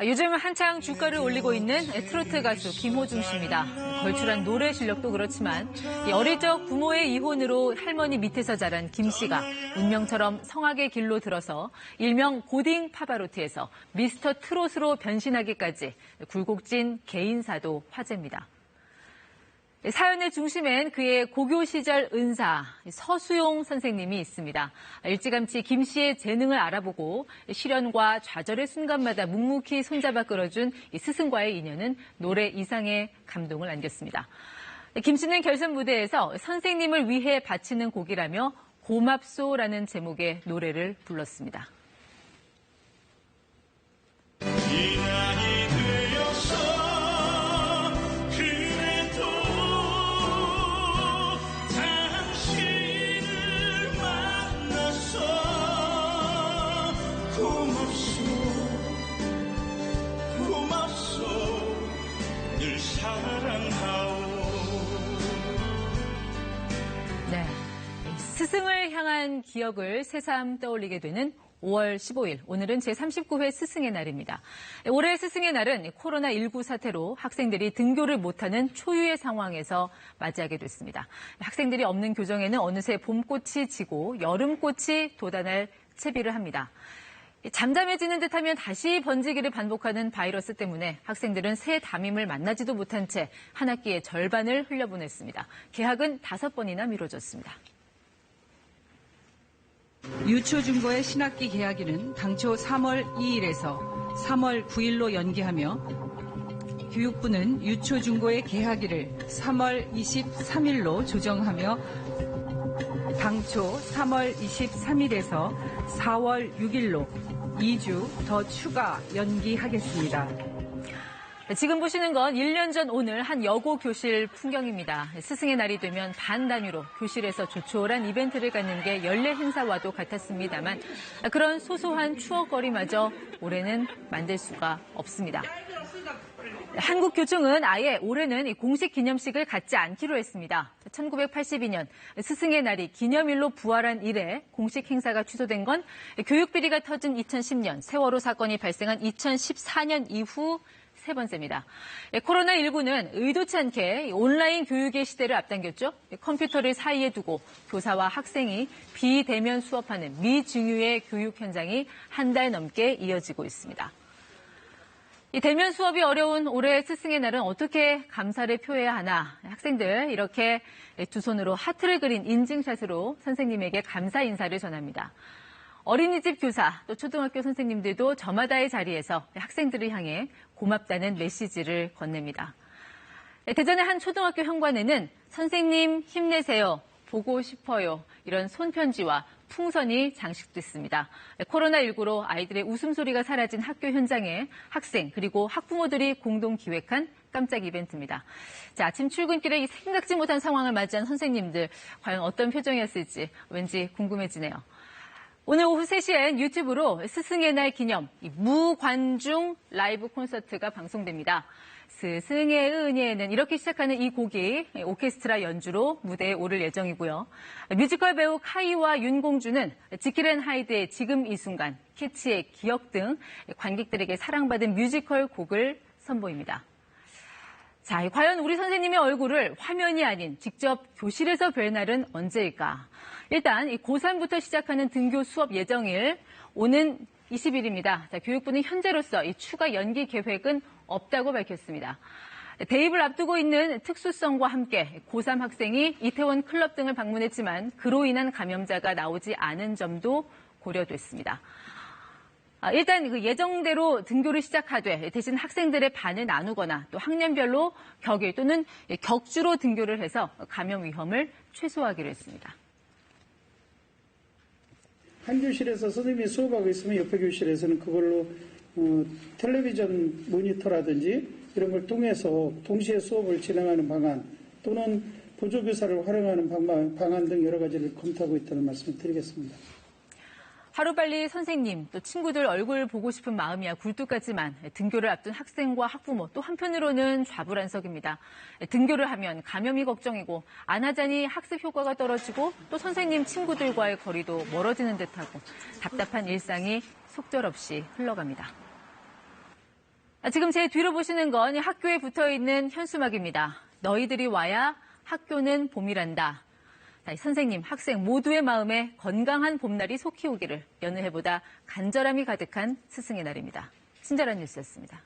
요즘 한창 주가를 올리고 있는 트로트 가수 김호중 씨입니다. 걸출한 노래 실력도 그렇지만 어릴 적 부모의 이혼으로 할머니 밑에서 자란 김 씨가 운명처럼 성악의 길로 들어서 일명 고딩 파바로티에서 미스터 트롯으로 변신하기까지 굴곡진 개인사도 화제입니다. 사연의 중심엔 그의 고교 시절 은사 서수용 선생님이 있습니다. 일찌감치 김 씨의 재능을 알아보고 시련과 좌절의 순간마다 묵묵히 손잡아 끌어준 스승과의 인연은 노래 이상의 감동을 안겼습니다. 김 씨는 결선 무대에서 선생님을 위해 바치는 곡이라며 고맙소라는 제목의 노래를 불렀습니다. 네, 스승을 향한 기억을 새삼 떠올리게 되는 5월 15일, 오늘은 제39회 스승의 날입니다. 올해 스승의 날은 코로나19 사태로 학생들이 등교를 못하는 초유의 상황에서 맞이하게 됐습니다. 학생들이 없는 교정에는 어느새 봄꽃이 지고 여름꽃이 돋아날 채비를 합니다. 잠잠해지는 듯하면 다시 번지기를 반복하는 바이러스 때문에 학생들은 새 담임을 만나지도 못한 채 한 학기의 절반을 흘려보냈습니다. 개학은 5번이나 미뤄졌습니다. 유초중고의 신학기 개학일은 당초 3월 2일에서 3월 9일로 연기하며 교육부는 유초중고의 개학일을 3월 23일로 조정하며 당초 3월 23일에서 4월 6일로 2주 더 추가 연기하겠습니다. 지금 보시는 건 1년 전 오늘 한 여고 교실 풍경입니다. 스승의 날이 되면 반 단위로 교실에서 조촐한 이벤트를 갖는 게 연례 행사와도 같았습니다만 그런 소소한 추억거리마저 올해는 만들 수가 없습니다. 한국교총은 아예 올해는 공식 기념식을 갖지 않기로 했습니다. 1982년 스승의 날이 기념일로 부활한 이래 공식 행사가 취소된 건 교육비리가 터진 2010년, 세월호 사건이 발생한 2014년 이후 세 번째입니다. 코로나19는 의도치 않게 온라인 교육의 시대를 앞당겼죠. 컴퓨터를 사이에 두고 교사와 학생이 비대면 수업하는 미증유의 교육 현장이 한 달 넘게 이어지고 있습니다. 이 대면 수업이 어려운 올해 스승의 날은 어떻게 감사를 표해야 하나. 학생들 이렇게 두 손으로 하트를 그린 인증샷으로 선생님에게 감사 인사를 전합니다. 어린이집 교사 또 초등학교 선생님들도 저마다의 자리에서 학생들을 향해 고맙다는 메시지를 건넵니다. 대전의 한 초등학교 현관에는 선생님 힘내세요, 보고 싶어요 이런 손편지와 풍선이 장식됐습니다. 코로나19로 아이들의 웃음소리가 사라진 학교 현장에 학생 그리고 학부모들이 공동 기획한 깜짝 이벤트입니다. 자, 아침 출근길에 이 생각지 못한 상황을 맞이한 선생님들 과연 어떤 표정이었을지 왠지 궁금해지네요. 오늘 오후 3시엔 유튜브로 스승의 날 기념 무관중 라이브 콘서트가 방송됩니다. 스승의 은혜는 이렇게 시작하는 이 곡이 오케스트라 연주로 무대에 오를 예정이고요. 뮤지컬 배우 카이와 윤공주는 지킬 앤 하이드의 지금 이 순간, 캐치의 기억 등 관객들에게 사랑받은 뮤지컬 곡을 선보입니다. 자, 과연 우리 선생님의 얼굴을 화면이 아닌 직접 교실에서 뵐 날은 언제일까? 일단 고3부터 시작하는 등교 수업 예정일 오는 20일입니다. 자, 교육부는 현재로서 이 추가 연기 계획은 없다고 밝혔습니다. 대입을 앞두고 있는 특수성과 함께 고3 학생이 이태원 클럽 등을 방문했지만 그로 인한 감염자가 나오지 않은 점도 고려됐습니다. 일단 그 예정대로 등교를 시작하되 대신 학생들의 반을 나누거나 또 학년별로 격일 또는 격주로 등교를 해서 감염 위험을 최소화하기로 했습니다. 한 교실에서 선생님이 수업하고 있으면 옆에 교실에서는 그걸로 텔레비전 모니터라든지 이런 걸 통해서 동시에 수업을 진행하는 방안 또는 보조교사를 활용하는 방안 등 여러 가지를 검토하고 있다는 말씀을 드리겠습니다. 하루빨리 선생님, 또 친구들 얼굴 보고 싶은 마음이야 굴뚝 같지만 등교를 앞둔 학생과 학부모 또 한편으로는 좌불안석입니다. 등교를 하면 감염이 걱정이고 안 하자니 학습 효과가 떨어지고 또 선생님 친구들과의 거리도 멀어지는 듯하고 답답한 일상이 속절없이 흘러갑니다. 지금 제 뒤로 보시는 건 학교에 붙어있는 현수막입니다. 너희들이 와야 학교는 봄이란다. 선생님, 학생 모두의 마음에 건강한 봄날이 속히 오기를 여느 해보다 간절함이 가득한 스승의 날입니다. 친절한 뉴스였습니다.